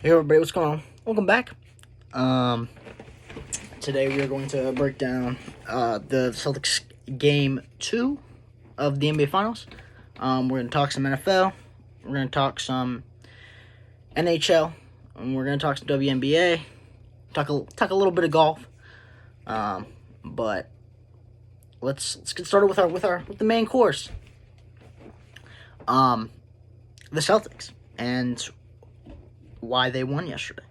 Hey everybody, what's going on? Welcome back. Um, Today we are going to break down the Celtics game 2 of the NBA Finals. We're going to talk some NFL, we're going to talk some NHL, and we're going to talk some WNBA, talk a little bit of golf. But let's get started with the main course. The Celtics and why they won yesterday.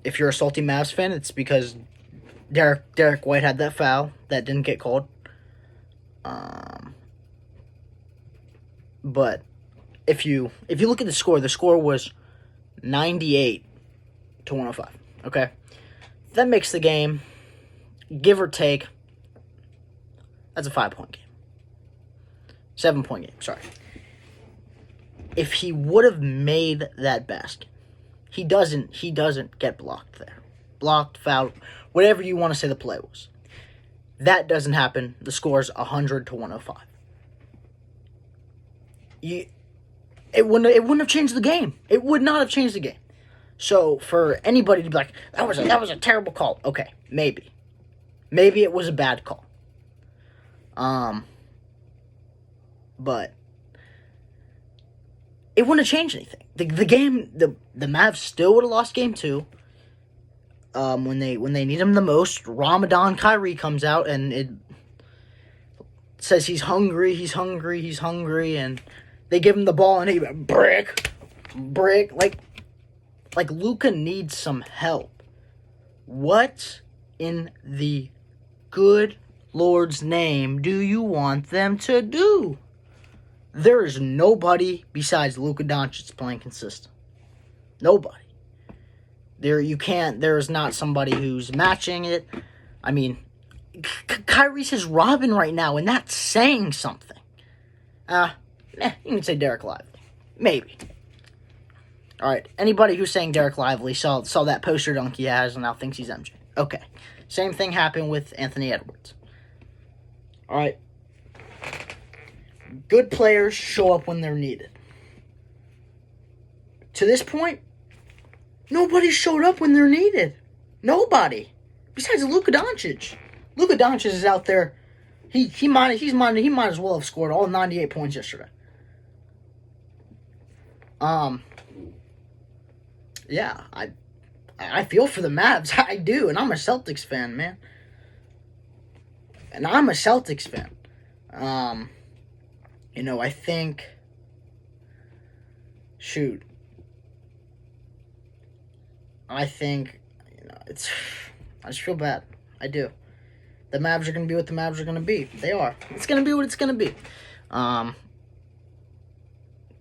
If you're a salty Mavs fan, it's because Derek White had that foul that didn't get called. But if you look at the score was 98 to 105. Okay, that makes the game, give or take, that's a 5-point game, 7-point game. Sorry. If he would have made that basket, he doesn't get blocked there. Blocked, fouled, whatever you want to say the play was. That doesn't happen. The score's 100 to 105. It wouldn't have changed the game. It would not have changed the game. So for anybody to be like, that was a terrible call. Okay, maybe. Maybe it was a bad call. But it wouldn't have changed anything. The game, the Mavs still would have lost game 2. When they need him the most, Ramadan Kyrie comes out and it says he's hungry, and they give him the ball and he brick. Like Luka needs some help. What in the good Lord's name do you want them to do? There is nobody besides Luka Doncic playing consistent. Nobody. There is not somebody who's matching it. I mean, Kyrie's his Robin right now, and that's saying something. You can say Derek Lively. Maybe. Alright, anybody who's saying Derek Lively saw that poster dunk he has and now thinks he's MJ. Okay. Same thing happened with Anthony Edwards. Alright. Good players show up when they're needed. To this point, nobody showed up when they're needed. Nobody. Besides Luka Doncic. Luka Doncic is out there. He might as well have scored all 98 points yesterday. Yeah, I feel for the Mavs. I do, and I'm a Celtics fan, man. I think, I just feel bad. I do. The Mavs are going to be what the Mavs are going to be. They are. It's going to be what it's going to be.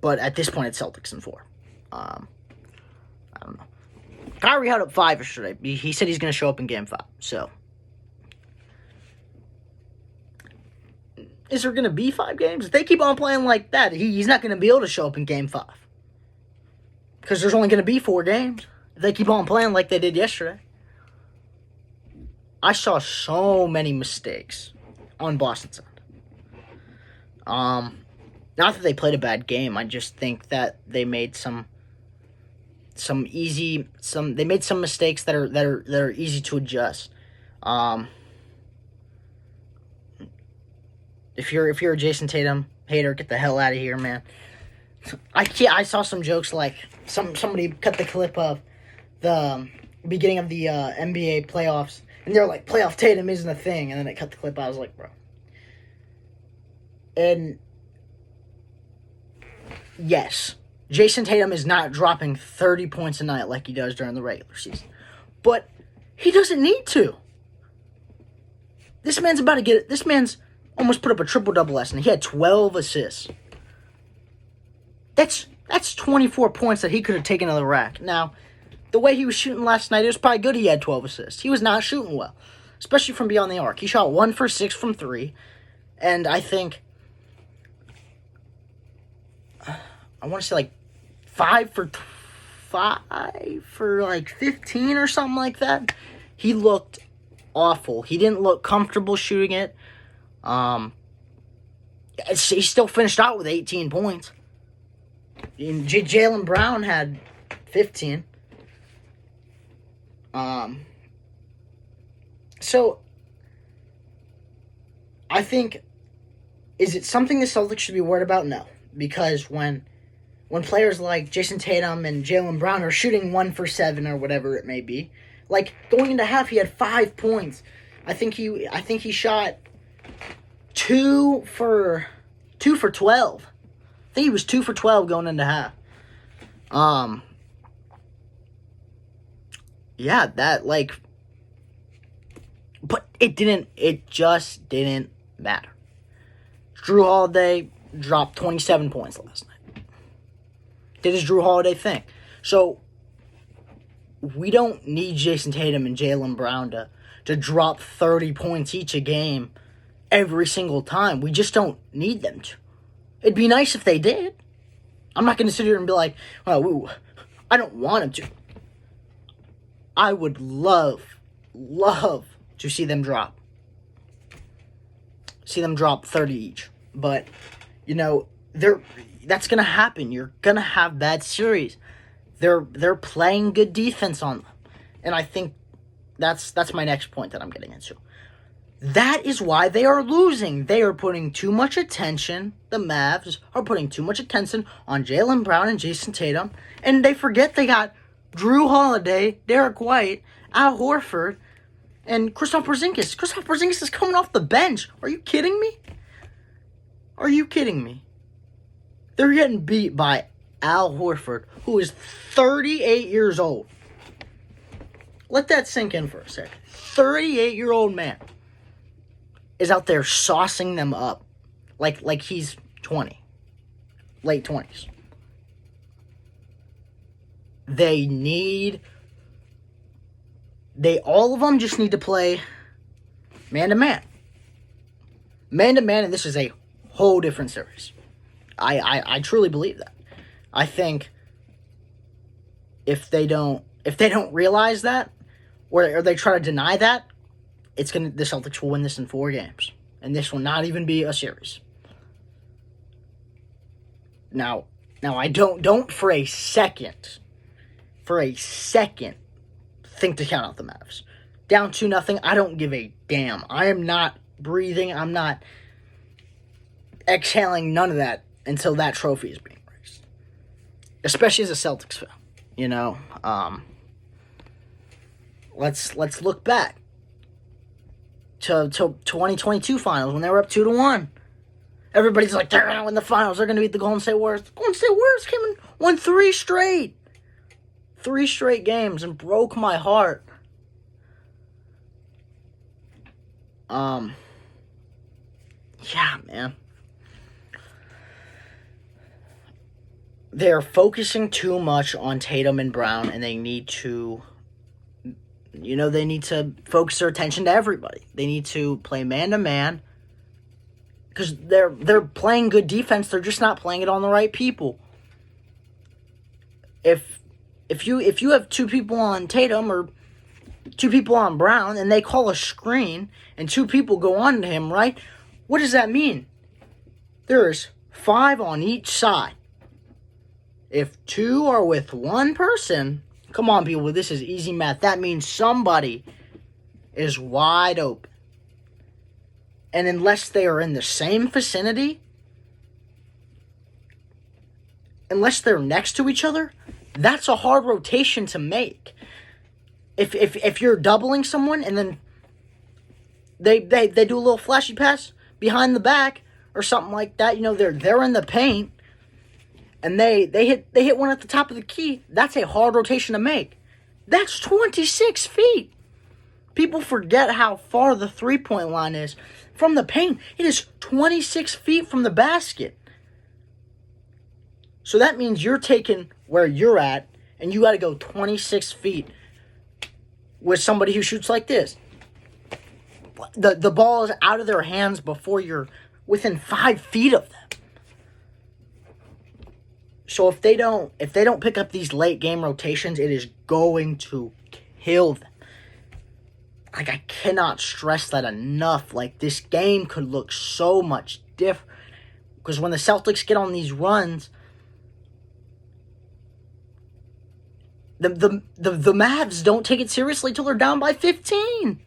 But at this point, it's Celtics in 4. I don't know. Kyrie had up 5 yesterday. He said he's going to show up in Game 5. So, is there going to be 5 games? If they keep on playing like that, he's not going to be able to show up in Game 5. Because there's only going to be 4 games. If they keep on playing like they did yesterday. I saw so many mistakes on Boston's end. Not that they played a bad game. I just think that they made some mistakes that are easy to adjust. If you're a Jason Tatum hater, get the hell out of here, man. I saw some jokes like somebody cut the clip of the beginning of the NBA playoffs, and they're like, playoff Tatum isn't a thing, and then it cut the clip. I was like, bro. And yes, Jason Tatum is not dropping 30 points a night like he does during the regular season, but he doesn't need to. This man's about to get it. This man's almost put up a triple-double last night. He had 12 assists. That's 24 points that he could have taken to the rack. Now, the way he was shooting last night, it was probably good he had 12 assists. He was not shooting well, especially from beyond the arc. He shot 1 for 6 from 3, and I think, I want to say like 5 for like 15 or something like that. He looked awful. He didn't look comfortable shooting it. He still finished out with 18 points. Jaylen Brown had 15. So I think, is it something the Celtics should be worried about? No, because when players like Jason Tatum and Jaylen Brown are shooting 1 for 7 or whatever it may be, like going into half, he had 5 points. I think he shot 2 for 12. I think he was 2 for 12 going into half. Yeah, that but it just didn't matter. Jrue Holiday dropped 27 points last night. Did his Jrue Holiday thing. So we don't need Jason Tatum and Jaylen Brown to drop 30 points each a game every single time. We just don't need them to. It'd be nice if they did. I'm not going to sit here and be like, oh, I don't want them to. I would love to see them drop 30 each. But, that's going to happen. You're going to have bad series. They're playing good defense on them. And I think that's my next point that I'm getting into. That is why they are losing. They are putting too much attention, the Mavs are putting too much attention on Jaylen Brown and Jason Tatum, and they forget they got Jrue Holiday, Derek White, Al Horford, and Kristaps Porzingis. Kristaps Porzingis is coming off the bench. Are you kidding me? Are you kidding me? They're getting beat by Al Horford, who is 38 years old. Let that sink in for a second. 38-year-old man is out there saucing them up like he's 20. Late 20s. All of them just need to play man-to-man. Man-to-man, and this is a whole different series. I truly believe that. I think if they don't realize that, or they try to deny that, the Celtics will win this in 4 games. And this will not even be a series. Now I don't for a second think to count out the Mavs. Down 2-0, I don't give a damn. I am not breathing. I'm not exhaling, none of that until that trophy is being raised. Especially as a Celtics fan. Let's look back to 2022 finals when they were up 2-1. Everybody's like, they're gonna win the finals. They're gonna beat the Golden State Warriors. The Golden State Warriors came and won 3 straight. 3 straight games and broke my heart. Yeah, man. They're focusing too much on Tatum and Brown, and they need to focus their attention to everybody. They need to play man-to-man, because they're playing good defense. They're just not playing it on the right people. If you have 2 people on Tatum or 2 people on Brown, and they call a screen, and 2 people go on to him, right? What does that mean? There's 5 on each side. If 2 are with 1 person, come on, people, this is easy math. That means somebody is wide open. And unless they are in the same vicinity, unless they're next to each other, that's a hard rotation to make. If you're doubling someone and then they do a little flashy pass behind the back or something like that, they're in the paint and they hit one at the top of the key, that's a hard rotation to make. That's 26 feet. People forget how far the 3-point line is from the paint. It is 26 feet from the basket. So that means you're taking where you're at, and you got to go 26 feet with somebody who shoots like this. The ball is out of their hands before you're within 5 feet of them. So if they don't pick up these late game rotations, it is going to kill them. I cannot stress that enough. This game could look so much different. Because when the Celtics get on these runs, The Mavs don't take it seriously till they're down by 15.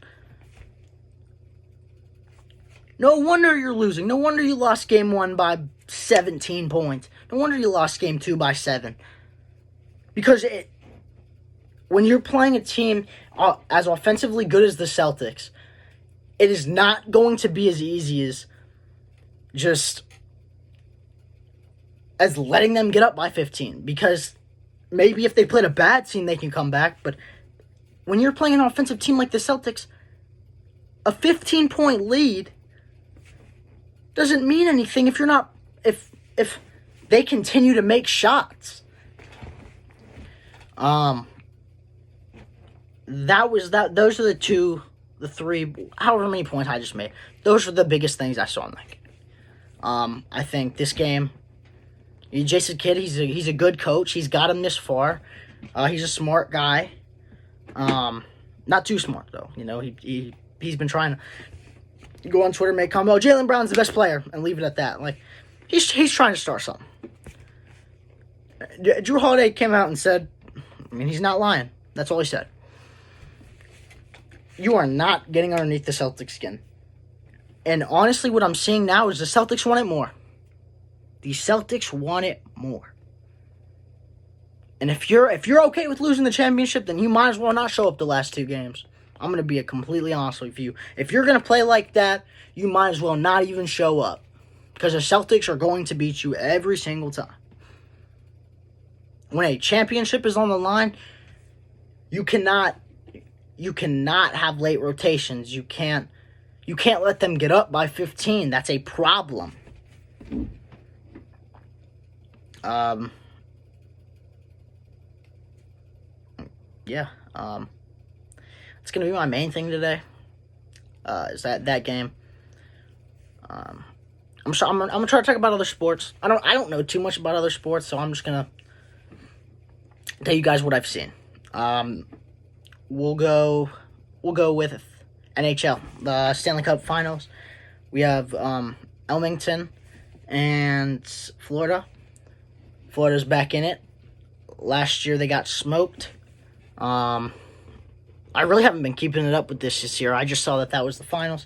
No wonder you're losing. No wonder you lost game 1 by 17 points. No wonder you lost game 2 by 7. Because when you're playing a team as offensively good as the Celtics, it is not going to be as easy as just as letting them get up by 15. Because maybe if they played a bad team, they can come back. But when you're playing an offensive team like the Celtics, a 15-point lead doesn't mean anything if you're not if they continue to make shots. Those are the three, however many points I just made. Those are the biggest things I saw in that game. I think this game, Jason Kidd, he's a good coach. He's got him this far. He's a smart guy. Not too smart though. You know, he's been trying to go on Twitter, make comment, Jaylen Brown's the best player, and leave it at that. Like, he's trying to start something. Jrue Holiday came out and said, I mean, he's not lying. That's all he said. You are not getting underneath the Celtics skin. And honestly, what I'm seeing now is the Celtics want it more. The Celtics want it more. And if you're okay with losing the championship, then you might as well not show up the last 2 games. I'm going to be completely honest with you. If you're going to play like that, you might as well not even show up. Because the Celtics are going to beat you every single time. When a championship is on the line, you cannot have late rotations. You can't let them get up by 15. That's a problem. It's gonna be my main thing today. Is that game? I'm gonna try to talk about other sports. I don't know too much about other sports, so I'm just gonna tell you guys what I've seen. We'll go with NHL, the Stanley Cup Finals. We have Elmington and Florida. Florida's back in it. Last year they got smoked. I really haven't been keeping it up with this year. I just saw that was the finals.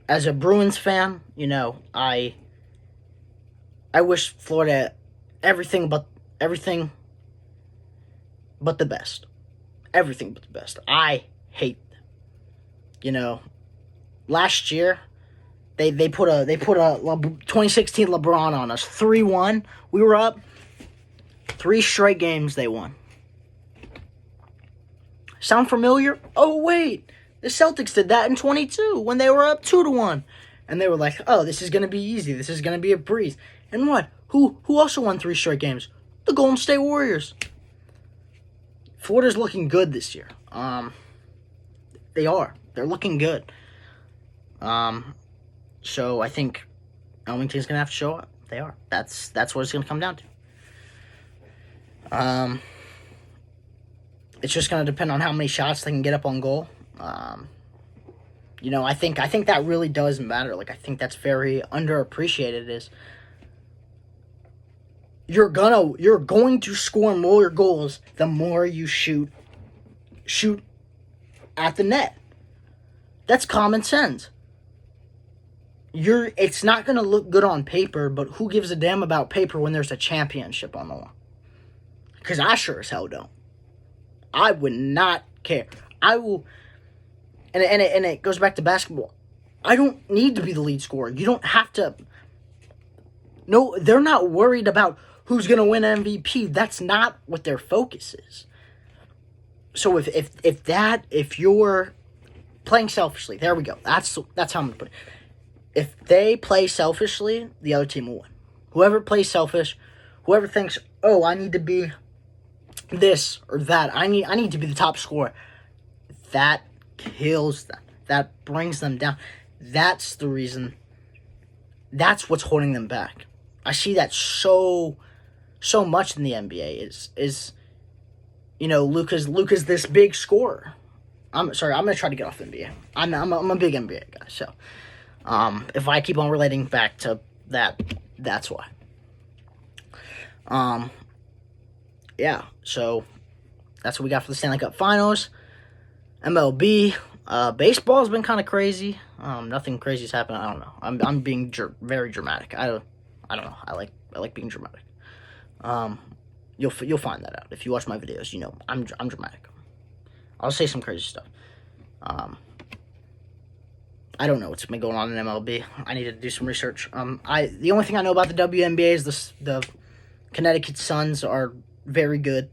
As a Bruins fan, you know, I wish Florida everything but the best. Everything but the best. I hate them. You know, last year they put a 2016 LeBron on us, 3-1. We were up 3 straight games they won. Sound familiar? Oh wait, the Celtics did that in 22 when they were up 2-1, and they were like, "Oh, this is gonna be easy. This is gonna be a breeze." And what? Who also won 3 straight games? The Golden State Warriors. Florida's looking good this year. They are. They're looking good. So I think Elmington's gonna have to show up. They are. That's what it's gonna come down to. It's just gonna depend on how many shots they can get up on goal. You know, I think that really does matter. Like, I think that's very underappreciated. Is you're going to score more goals the more you shoot at the net. That's common sense. It's not going to look good on paper, but who gives a damn about paper when there's a championship on the line? Because I sure as hell don't. I would not care. I will, and it goes back to basketball. I don't need to be the lead scorer. You don't have to. No, they're not worried about who's going to win MVP. That's not what their focus is. So if you're playing selfishly, there we go. That's how I'm going to put it. If they play selfishly, the other team will win. Whoever plays selfish, whoever thinks, "Oh, I need to be this or that. I need to be the top scorer," that kills them. That brings them down. That's the reason. That's what's holding them back. I see that so much in the NBA is you know, Luka's this big scorer. I'm gonna try to get off NBA. I'm a big NBA guy, so if I keep on relating back to that, that's why. yeah, so that's what we got for the Stanley Cup Finals. MLB, baseball's been kind of crazy. Nothing crazy's happened. I don't know. I'm being very dramatic. I don't know. I like being dramatic. You'll find that out if you watch my videos. You know I'm dramatic. I'll say some crazy stuff. I don't know what's been going on in MLB. I need to do some research. The only thing I know about the WNBA is the Connecticut Suns are very good.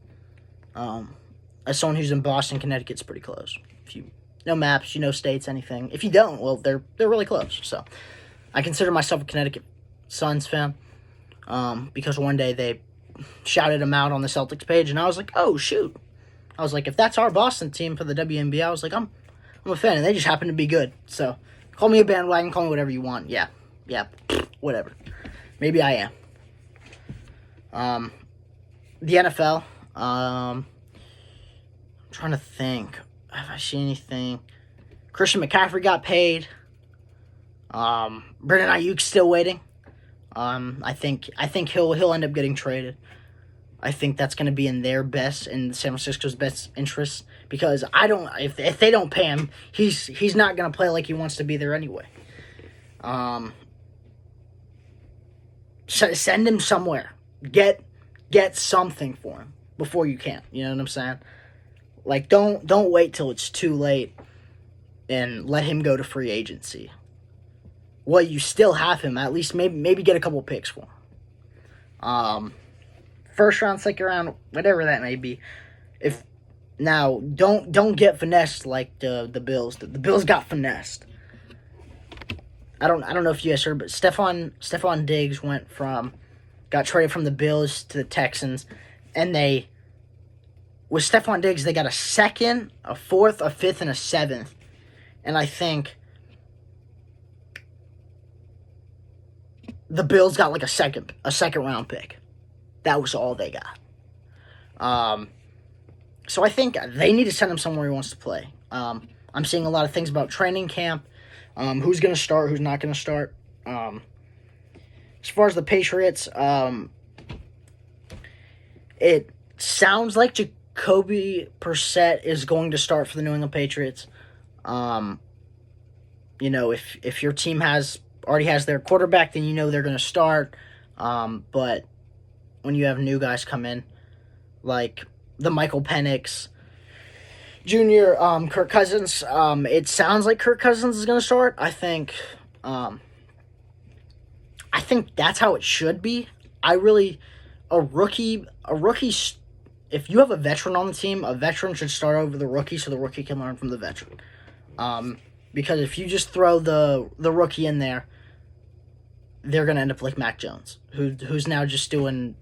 As someone who's in Boston, Connecticut's pretty close. If you know maps, you know states, anything. If you don't, well, they're really close. So I consider myself a Connecticut Suns fan because one day they shouted them out on the Celtics page, and I was like, oh shoot. I was like, if that's our Boston team for the WNBA, I was like, I'm a fan, and they just happen to be good. So call me a bandwagon, call me whatever you want. Yeah, whatever. Maybe I am. The NFL. I'm trying to think. Have I seen anything? Christian McCaffrey got paid. Brandon Ayuk's still waiting. I think he'll end up getting traded. I think that's going to be in San Francisco's best interest, because if they don't pay him, he's not going to play like he wants to be there anyway. Send him somewhere. Get something for him before you can. You know what I'm saying? Like, don't wait till it's too late and let him go to free agency. Well, you still have him. At least maybe get a couple picks for him. First round, second round, whatever that may be. Don't get finessed like the Bills. The Bills got finessed. I don't know if you guys heard, but Stephon Diggs got traded from the Bills to the Texans, and with Stephon Diggs, they got a second, a fourth, a fifth, and a seventh. And I think the Bills got like a second round pick. That was all they got. So I think they need to send him somewhere he wants to play. I'm seeing a lot of things about training camp. Who's going to start, who's not going to start. As far as the Patriots, it sounds like Jacoby Brissett is going to start for the New England Patriots. If your team already has their quarterback, then you know they're going to start. But when you have new guys come in, like the Michael Penix Jr., Kirk Cousins, it sounds like Kirk Cousins is going to start. I think that's how it should be. A rookie, if you have a veteran on the team, a veteran should start over the rookie so the rookie can learn from the veteran. Because if you just throw the rookie in there, they're going to end up like Mac Jones, who's now just doing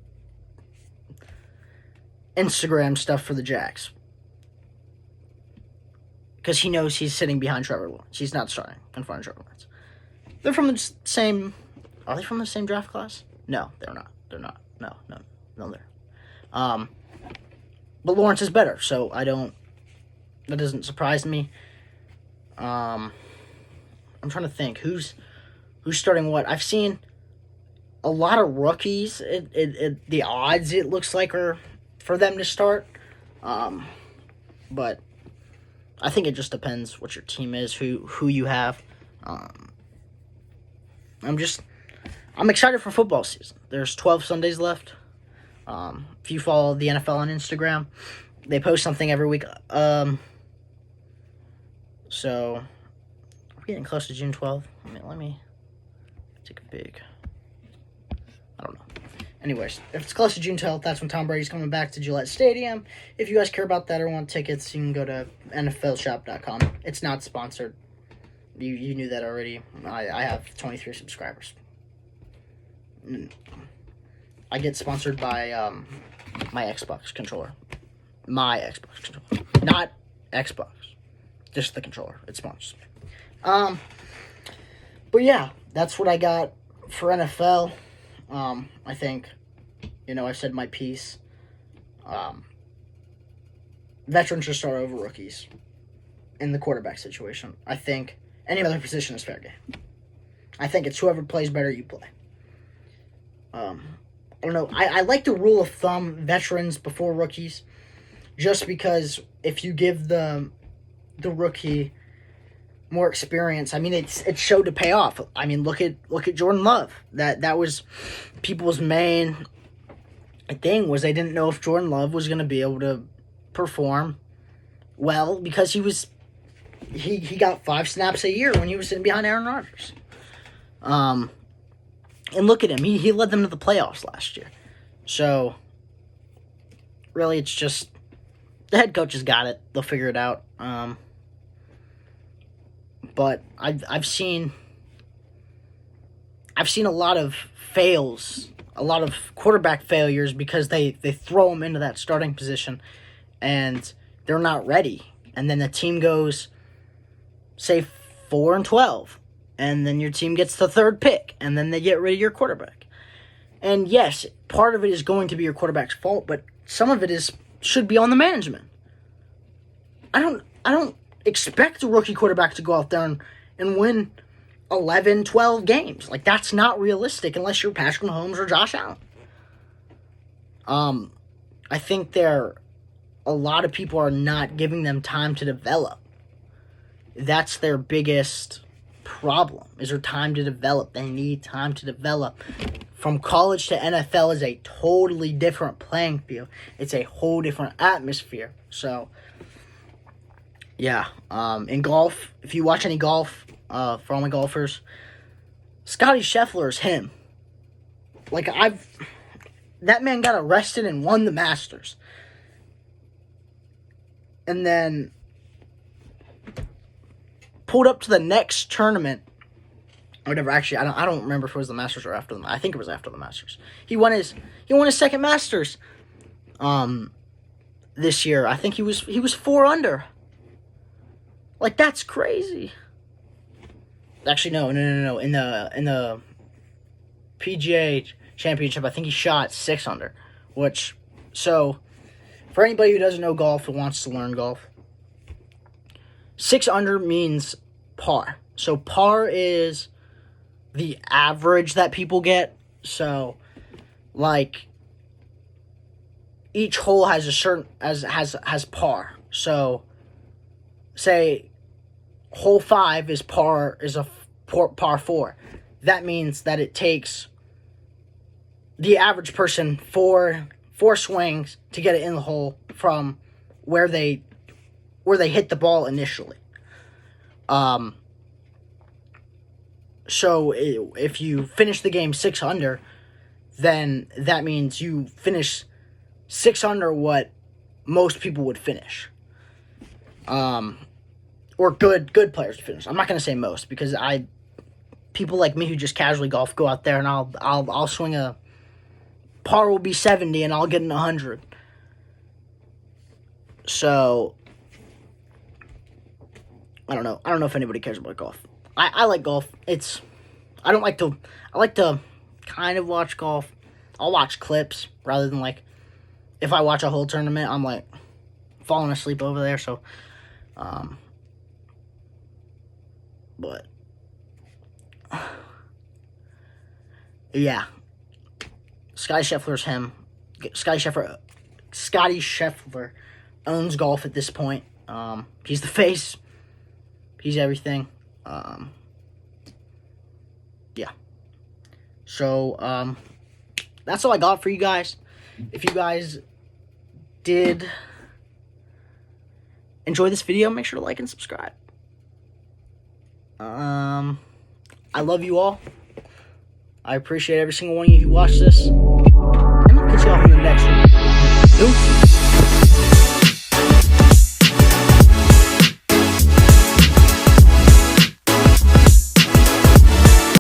Instagram stuff for the Jags. Because he knows he's sitting behind Trevor Lawrence. He's not starting in front of Trevor Lawrence. They're from the same... Are they from the same draft class? No, they're not. They're not. No, they're... But Lawrence is better, so that doesn't surprise me. I'm trying to think who's starting what. I've seen a lot of rookies. The odds it looks like are for them to start, but I think it just depends what your team is, who you have. I'm excited for football season. There's 12 Sundays left. If you follow the NFL on Instagram, they post something every week. So we're getting close to June 12th. Let me take a big... I don't know. Anyways, if it's close to June 12th, that's when Tom Brady's coming back to Gillette Stadium. If you guys care about that or want tickets, you can go to NFLshop.com. It's not sponsored. You knew that already. I have 23 subscribers. I get sponsored by my Xbox controller. My Xbox controller. Not Xbox. Just the controller. It sponsors me. But yeah, that's what I got for NFL. I think, I've said my piece. Veterans should start over rookies in the quarterback situation. I think any other position is fair game. I think it's whoever plays better, you play. don't know. I like the rule of thumb, veterans before rookies, just because if you give the rookie more experience, I mean, it showed to pay off. I mean, look at Jordan Love. That was people's main thing, was they didn't know if Jordan Love was going to be able to perform well, because he got 5 snaps a year when he was sitting behind Aaron Rodgers. And look at him. He led them to the playoffs last year. So, really, it's just the head coach has got it. They'll figure it out. But I've seen a lot of fails, a lot of quarterback failures, because they throw them into that starting position and they're not ready. And then the team goes, say, 4-12. And then your team gets the 3rd pick, and then they get rid of your quarterback. And yes, part of it is going to be your quarterback's fault, but some of it should be on the management. I don't expect a rookie quarterback to go out there and win 11, 12 games. Like, that's not realistic unless you're Patrick Mahomes or Josh Allen. I think a lot of people are not giving them time to develop. That's their biggest problem, is their time to develop. They need time to develop. From college to NFL is a totally different playing field. It's a whole different atmosphere. So, yeah. In golf, if you watch any golf, for all my golfers, Scotty Scheffler is him. Like, that man got arrested and won the Masters. And then pulled up to the next tournament, or whatever. Actually, I don't remember if it was the Masters or after I think it was after the Masters. He won his second Masters. This year, I think he was 4 under. Like, that's crazy. Actually, no. In the PGA Championship, I think he shot 6 under. So, for anybody who doesn't know golf and wants to learn golf, 6 under means par. So par is the average that people get. So, like, each hole has a certain has par. So, say hole 5 is par 4. That means that it takes the average person four swings to get it in the hole from where they hit the ball initially. So if you finish the game 6 under, then that means you finish 6 under what most people would finish. Or good players to finish. I'm not gonna say most, because people like me who just casually golf go out there and I'll swing a par will be 70 and I'll get an 100. So I don't know if anybody cares about golf. I like golf. I like to kind of watch golf. I'll watch clips rather than, like, if I watch a whole tournament, I'm like falling asleep over there. So, but yeah, Scotty Scheffler's him. Scotty Scheffler owns golf at this point. He's the face. He's everything. Yeah. So, that's all I got for you guys. If you guys did enjoy this video, make sure to like and subscribe. I love you all. I appreciate every single one of you who watched this. And I'll catch you all in the next one. Deuces.